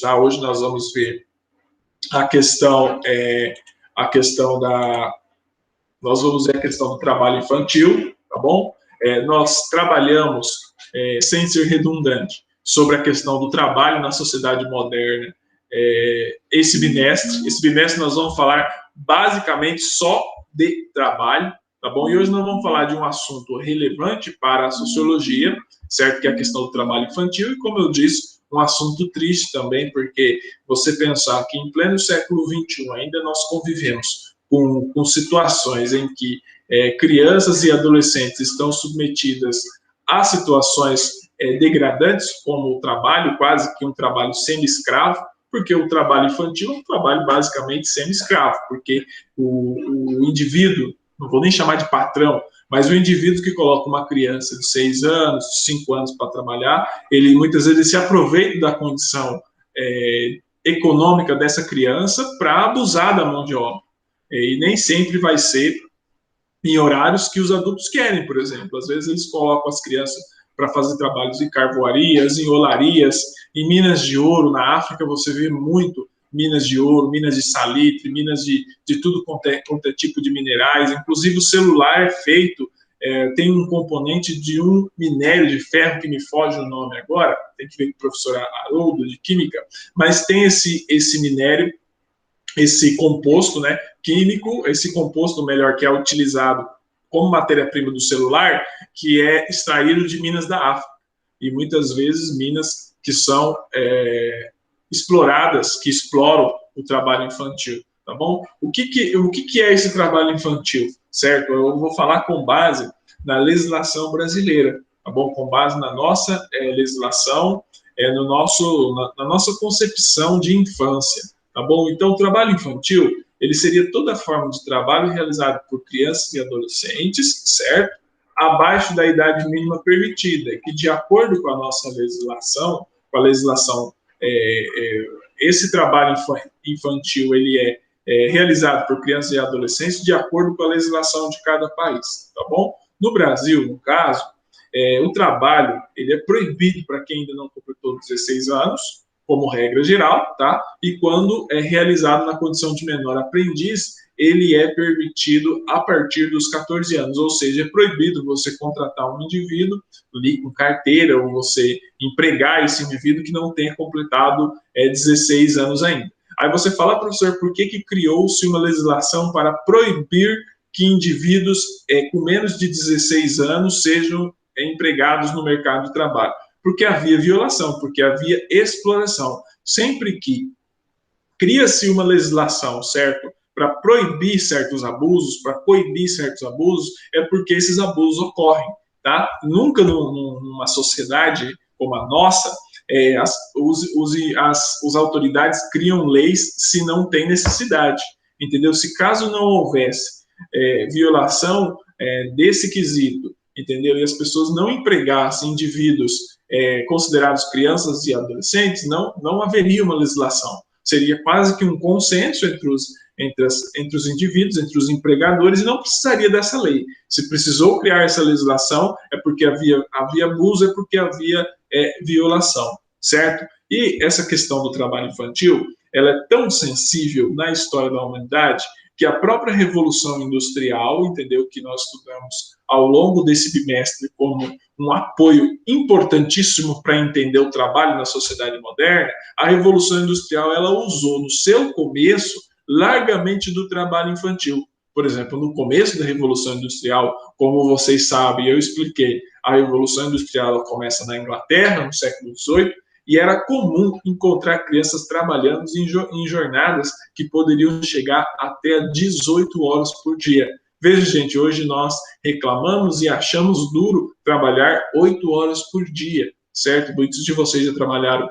Tá? Hoje nós vamos ver a questão, nós vamos ver a questão do trabalho infantil, tá bom? Nós trabalhamos, sem ser redundante, sobre a questão do trabalho na sociedade moderna esse bimestre. Esse bimestre nós vamos falar basicamente só de trabalho, tá bom? E hoje nós vamos falar de um assunto relevante para a sociologia, certo? Que é a questão do trabalho infantil, e como eu disse, um assunto triste também, porque você pensar que em pleno século XXI ainda nós convivemos com situações em que crianças e adolescentes estão submetidas a situações degradantes, como o trabalho, quase que um trabalho semi-escravo, porque o trabalho infantil é um trabalho basicamente semi-escravo, porque o indivíduo, não vou nem chamar de patrão, mas o indivíduo que coloca uma criança de 6 anos, 5 anos para trabalhar, ele muitas vezes se aproveita da condição econômica dessa criança para abusar da mão de obra. E nem sempre vai ser em horários que os adultos querem, por exemplo. Às vezes eles colocam as crianças para fazer trabalhos em carvoarias, em olarias, em minas de ouro. Na África você vê muito minas de ouro, minas de salitre, minas de tudo quanto é tipo de minerais. Inclusive o celular é feito, tem um componente de um minério de ferro, que me foge o nome agora, tem que ver com o professor Haroldo, de Química, mas tem esse minério, esse composto, né, químico, esse composto, melhor, que é utilizado como matéria-prima do celular, que é extraído de minas da África. E muitas vezes minas que são exploradas, que exploram o trabalho infantil, tá bom? O que é esse trabalho infantil, certo? Eu vou falar com base na legislação brasileira, tá bom? Com base na nossa legislação, na nossa concepção de infância, tá bom? Então, o trabalho infantil, ele seria toda forma de trabalho realizado por crianças e adolescentes, certo? Abaixo da idade mínima permitida, que de acordo com a nossa legislação, com a legislação, esse trabalho infantil, ele é realizado por crianças e adolescentes de acordo com a legislação de cada país, tá bom? No Brasil, no caso, o trabalho, ele é proibido para quem ainda não completou 16 anos, como regra geral, tá? E quando é realizado na condição de menor aprendiz, ele é permitido a partir dos 14 anos, ou seja, é proibido você contratar um indivíduo ali com carteira, ou você empregar esse indivíduo que não tenha completado 16 anos ainda. Aí você fala, professor, por que criou-se uma legislação para proibir que indivíduos com menos de 16 anos sejam empregados no mercado de trabalho? Porque havia violação, porque havia exploração. Sempre que cria-se uma legislação, certo, para proibir certos abusos, para coibir certos abusos, é porque esses abusos ocorrem, tá? Nunca numa sociedade como a nossa, as autoridades criam leis se não tem necessidade, entendeu? Se caso não houvesse violação desse quesito, entendeu? E as pessoas não empregassem indivíduos considerados crianças e adolescentes, não haveria uma legislação. Seria quase que um consenso entre os indivíduos, entre os empregadores, e não precisaria dessa lei. Se precisou criar essa legislação, é porque havia abuso, é porque havia violação, certo? E essa questão do trabalho infantil, ela é tão sensível na história da humanidade que a própria Revolução Industrial, entendeu, que nós estudamos ao longo desse bimestre como um apoio importantíssimo para entender o trabalho na sociedade moderna, a Revolução Industrial, ela usou no seu começo largamente do trabalho infantil. Por exemplo, no começo da Revolução Industrial, como vocês sabem, eu expliquei, a Revolução Industrial ela começa na Inglaterra, no século XVIII, e era comum encontrar crianças trabalhando em jornadas que poderiam chegar até 18 horas por dia. Veja, gente, hoje nós reclamamos e achamos duro trabalhar 8 horas por dia, certo? Muitos de vocês já trabalharam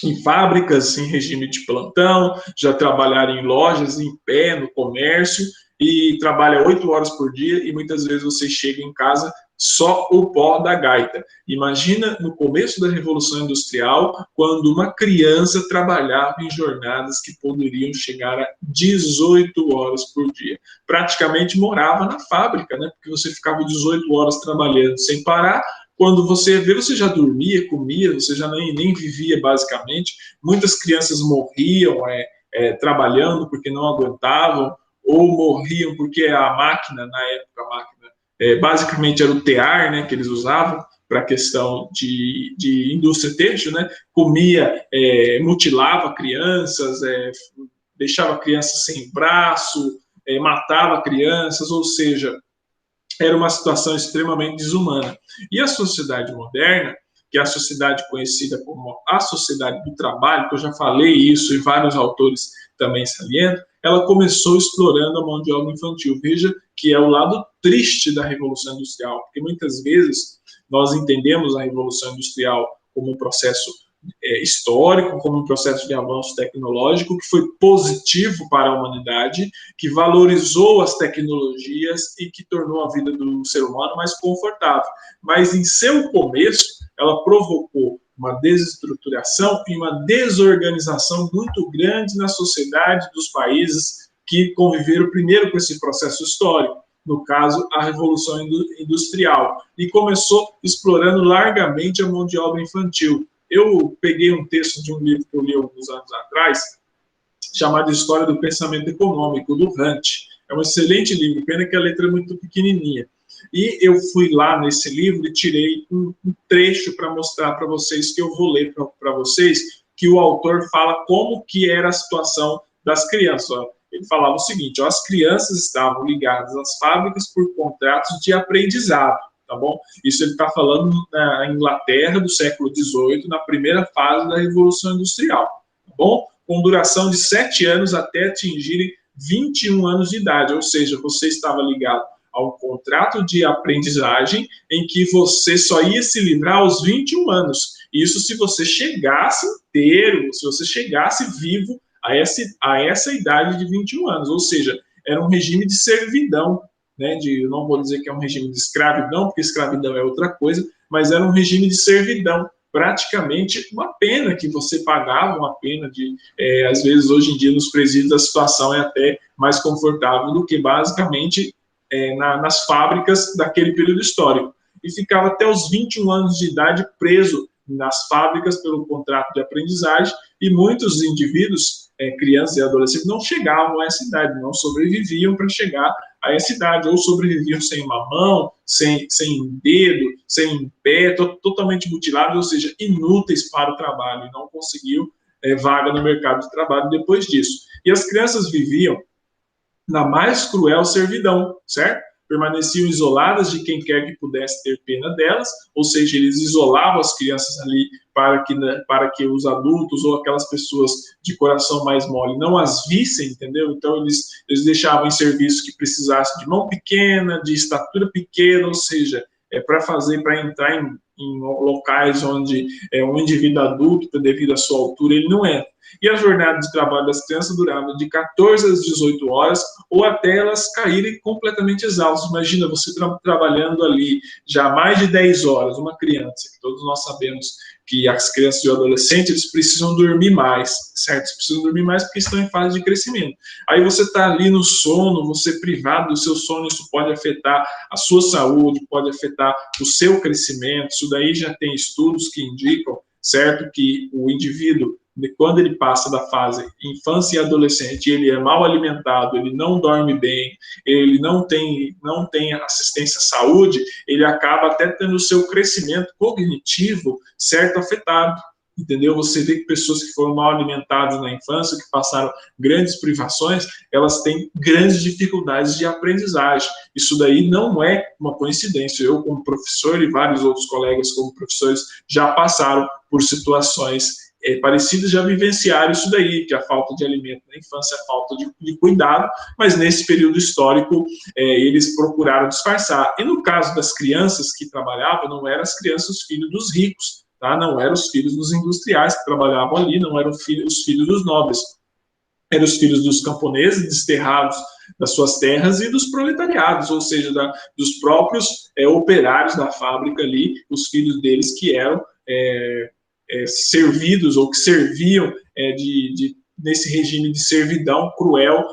em fábricas, em regime de plantão, já trabalharam em lojas, em pé, no comércio, e trabalha 8 horas por dia, e muitas vezes você chega em casa só o pó da gaita. Imagina no começo da Revolução Industrial, quando uma criança trabalhava em jornadas que poderiam chegar a 18 horas por dia. Praticamente morava na fábrica, né? Porque você ficava 18 horas trabalhando sem parar, quando você vê, você já dormia, comia, você já nem vivia, basicamente. Muitas crianças morriam trabalhando porque não aguentavam, ou morriam porque a máquina, na época, a máquina, basicamente era o tear, né, que eles usavam para a questão de indústria têxtil, né, comia, mutilava crianças, deixava crianças sem braço, matava crianças, ou seja, era uma situação extremamente desumana. E a sociedade moderna, que é a sociedade conhecida como a sociedade do trabalho, que eu já falei isso e vários autores também salientam, ela começou explorando a mão de obra infantil. Veja que é o lado triste da Revolução Industrial, porque muitas vezes nós entendemos a Revolução Industrial como um processo histórico, como um processo de avanço tecnológico que foi positivo para a humanidade, que valorizou as tecnologias e que tornou a vida do ser humano mais confortável. Mas em seu começo, ela provocou uma desestruturação e uma desorganização muito grande na sociedade dos países que conviveram primeiro com esse processo histórico, no caso, a Revolução Industrial, e começou explorando largamente a mão de obra infantil. Eu peguei um texto de um livro que eu li alguns anos atrás, chamado História do Pensamento Econômico, do Hunt. É um excelente livro, pena que a letra é muito pequenininha. E eu fui lá nesse livro e tirei um trecho para mostrar para vocês, que eu vou ler para vocês, que o autor fala como que era a situação das crianças. Ó. Ele falava o seguinte, ó, as crianças estavam ligadas às fábricas por contratos de aprendizado. Tá bom? Isso ele está falando na Inglaterra do século XVIII, na primeira fase da Revolução Industrial, tá bom? Com duração de 7 anos até atingirem 21 anos de idade, ou seja, você estava ligado a um contrato de aprendizagem em que você só ia se livrar aos 21 anos. Isso se você chegasse inteiro, se você chegasse vivo a essa idade de 21 anos, ou seja, era um regime de servidão, né, eu não vou dizer que é um regime de escravidão, porque escravidão é outra coisa, mas era um regime de servidão, praticamente uma pena que você pagava, uma pena de, às vezes, hoje em dia, nos presídios, a situação é até mais confortável do que, basicamente, nas fábricas daquele período histórico. E ficava até os 21 anos de idade preso nas fábricas pelo contrato de aprendizagem, e muitos indivíduos, crianças e adolescentes, não chegavam a essa idade, não sobreviviam para chegar a essa idade, ou sobreviviam sem uma mão, sem dedo, sem pé, totalmente mutilados, ou seja, inúteis para o trabalho, e não conseguiam vaga no mercado de trabalho depois disso. E as crianças viviam na mais cruel servidão, certo? Permaneciam isoladas de quem quer que pudesse ter pena delas, ou seja, eles isolavam as crianças ali para que os adultos ou aquelas pessoas de coração mais mole não as vissem, entendeu? Então, eles deixavam em serviço que precisasse de mão pequena, de estatura pequena, ou seja, para entrar em locais onde um indivíduo adulto, devido à sua altura, ele não entra. E a jornada de trabalho das crianças durava de 14 às 18 horas, ou até elas caírem completamente exaustas. Imagina você trabalhando ali já mais de 10 horas, uma criança, que todos nós sabemos que as crianças e os adolescentes, eles precisam dormir mais, certo? Eles precisam dormir mais porque estão em fase de crescimento. Aí você está ali no sono, você privado do seu sono, isso pode afetar a sua saúde, pode afetar o seu crescimento. Isso daí já tem estudos que indicam, certo, que o indivíduo, quando ele passa da fase infância e adolescente, ele é mal alimentado, ele não dorme bem, ele não tem assistência à saúde, ele acaba até tendo o seu crescimento cognitivo, certo, afetado. Entendeu? Você vê que pessoas que foram mal alimentadas na infância, que passaram grandes privações, elas têm grandes dificuldades de aprendizagem. Isso daí não é uma coincidência. Eu, como professor, e vários outros colegas como professores já passaram por situações parecidas, já vivenciaram isso daí, que a falta de alimento na infância, a falta de cuidado, mas nesse período histórico eles procuraram disfarçar. E no caso das crianças que trabalhavam, não eram as crianças os filhos dos ricos, tá? Não eram os filhos dos industriais que trabalhavam ali, não eram os filhos dos nobres, eram os filhos dos camponeses desterrados das suas terras e dos proletariados, ou seja, dos próprios operários da fábrica ali, os filhos deles que eram servidos ou que serviam nesse regime de servidão cruel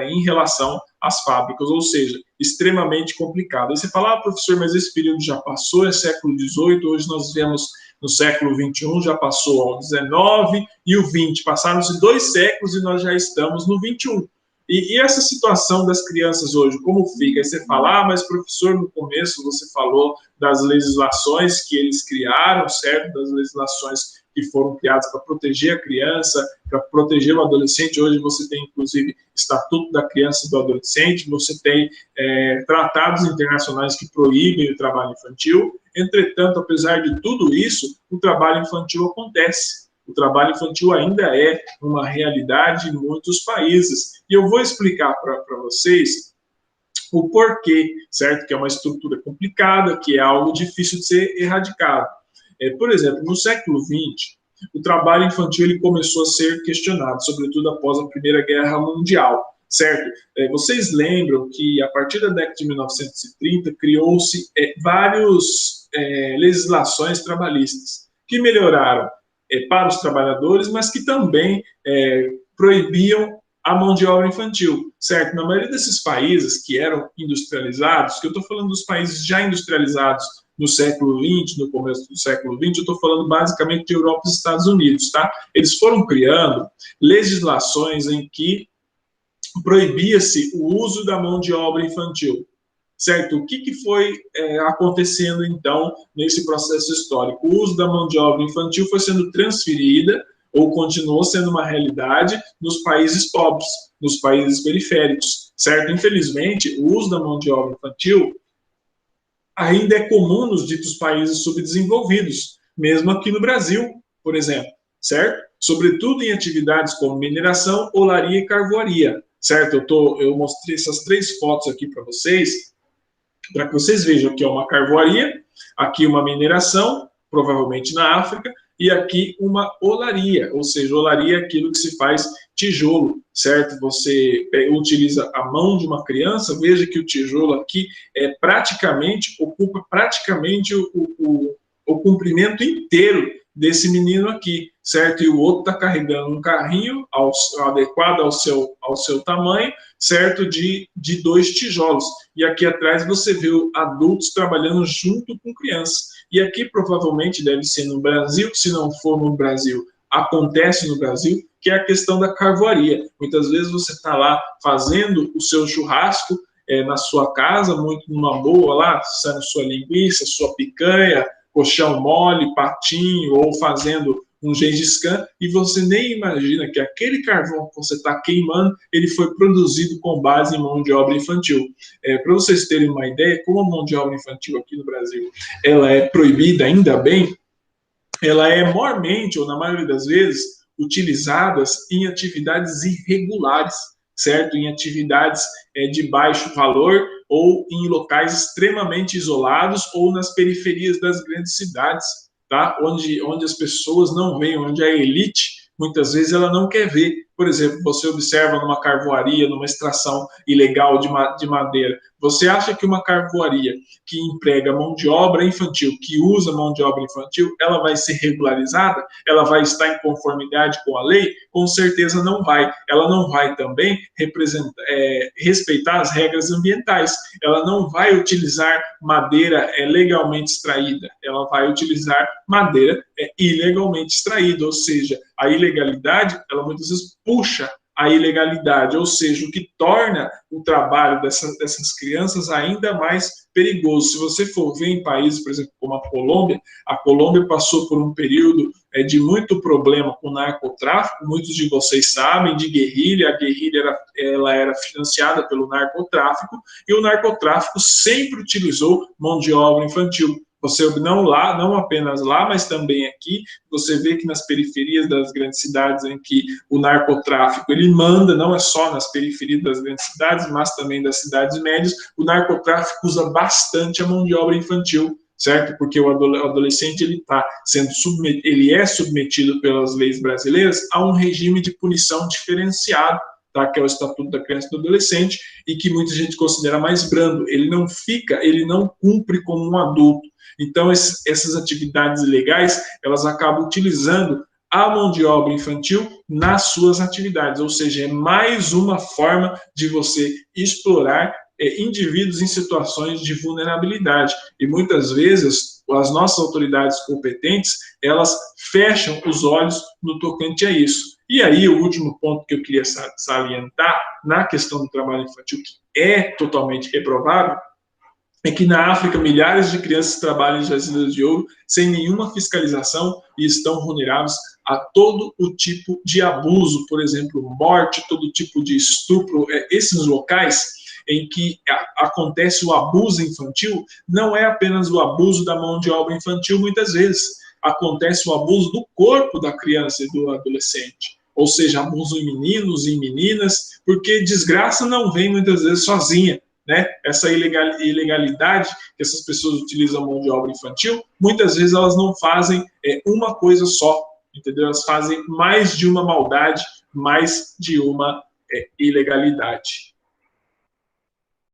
em relação as fábricas, ou seja, extremamente complicado. Aí você fala, professor, mas esse período já passou, é século XVIII, hoje nós vivemos no século XXI, já passou ao XIX e o XX, passaram-se 2 séculos e nós já estamos no XXI. E essa situação das crianças hoje, como fica? Aí você fala, mas professor, no começo você falou das legislações que eles criaram, certo? Das legislações que foram criadas para proteger a criança, para proteger o adolescente. Hoje você tem, inclusive, Estatuto da Criança e do Adolescente, você tem tratados internacionais que proíbem o trabalho infantil. Entretanto, apesar de tudo isso, o trabalho infantil acontece. O trabalho infantil ainda é uma realidade em muitos países. E eu vou explicar para vocês o porquê, certo? Que é uma estrutura complicada, que é algo difícil de ser erradicado. Por exemplo, no século XX, o trabalho infantil ele começou a ser questionado, sobretudo após a Primeira Guerra Mundial, certo? Vocês lembram que, a partir da década de 1930, criou-se várias legislações trabalhistas que melhoraram para os trabalhadores, mas que também proibiam a mão de obra infantil, certo? Na maioria desses países que eram industrializados, que eu estou falando dos países já industrializados no século XX, no começo do século XX, eu estou falando basicamente de Europa e Estados Unidos, tá? Eles foram criando legislações em que proibia-se o uso da mão de obra infantil, certo? O que foi acontecendo, então, nesse processo histórico? O uso da mão de obra infantil foi sendo transferida, ou continuou sendo uma realidade, nos países pobres, nos países periféricos, certo? Infelizmente, o uso da mão de obra infantil ainda é comum nos ditos países subdesenvolvidos, mesmo aqui no Brasil, por exemplo, certo? Sobretudo em atividades como mineração, olaria e carvoaria, certo? Eu mostrei essas 3 fotos aqui para vocês, para que vocês vejam que é uma carvoaria, aqui uma mineração, provavelmente na África, e aqui uma olaria, ou seja, olaria é aquilo que se faz tijolo, certo? Você utiliza a mão de uma criança, veja que o tijolo aqui ocupa praticamente o comprimento inteiro desse menino aqui, certo? E o outro está carregando um carrinho adequado ao seu tamanho, certo? De 2 tijolos. E aqui atrás você vê adultos trabalhando junto com crianças. E aqui provavelmente deve ser no Brasil, se não for no Brasil, acontece no Brasil, que é a questão da carvoaria. Muitas vezes você está lá fazendo o seu churrasco na sua casa, muito numa boa lá, assando sua linguiça, sua picanha, colchão mole, patinho, ou fazendo um Gengis Khan, e você nem imagina que aquele carvão que você está queimando, ele foi produzido com base em mão de obra infantil. Para vocês terem uma ideia, como a mão de obra infantil aqui no Brasil, ela é proibida, ainda bem, ela é mormente, ou na maioria das vezes, utilizadas em atividades irregulares, certo? Em atividades de baixo valor, ou em locais extremamente isolados, ou nas periferias das grandes cidades, tá? Onde as pessoas não veem, onde a elite, muitas vezes, ela não quer ver. Por exemplo, você observa numa carvoaria, numa extração ilegal de madeira, você acha que uma carvoaria que emprega mão de obra infantil, que usa mão de obra infantil, ela vai ser regularizada? Ela vai estar em conformidade com a lei? Com certeza não vai. Ela não vai também respeitar as regras ambientais. Ela não vai utilizar madeira legalmente extraída. Ela vai utilizar madeira ilegalmente extraída, ou seja, a ilegalidade, ela muitas vezes puxa a ilegalidade, ou seja, o que torna o trabalho dessas crianças ainda mais perigoso. Se você for ver em países, por exemplo, como a Colômbia passou por um período de muito problema com o narcotráfico, muitos de vocês sabem, de guerrilha. A guerrilha ela era financiada pelo narcotráfico, e o narcotráfico sempre utilizou mão de obra infantil. Você não apenas lá, mas também aqui, você vê que nas periferias das grandes cidades em que o narcotráfico ele manda, não é só nas periferias das grandes cidades, mas também das cidades médias, o narcotráfico usa bastante a mão de obra infantil, certo? Porque o adolescente ele é submetido pelas leis brasileiras a um regime de punição diferenciado, tá? Que é o Estatuto da Criança e do Adolescente, e que muita gente considera mais brando. Ele não cumpre como um adulto. Então, essas atividades ilegais, elas acabam utilizando a mão de obra infantil nas suas atividades, ou seja, é mais uma forma de você explorar indivíduos em situações de vulnerabilidade. E muitas vezes as nossas autoridades competentes, elas fecham os olhos no tocante a isso. E aí, o último ponto que eu queria salientar na questão do trabalho infantil, que é totalmente reprovável, é que na África milhares de crianças trabalham em jazidas de ouro sem nenhuma fiscalização e estão vulneráveis a todo o tipo de abuso, por exemplo, morte, todo tipo de estupro. Esses locais em que acontece o abuso infantil, não é apenas o abuso da mão de obra infantil, muitas vezes acontece o abuso do corpo da criança e do adolescente, ou seja, abuso em meninos e em meninas, porque desgraça não vem muitas vezes sozinha, né? Essa ilegalidade que essas pessoas utilizam a mão de obra infantil, muitas vezes elas não fazem uma coisa só, entendeu? Elas fazem mais de uma maldade, mais de uma ilegalidade.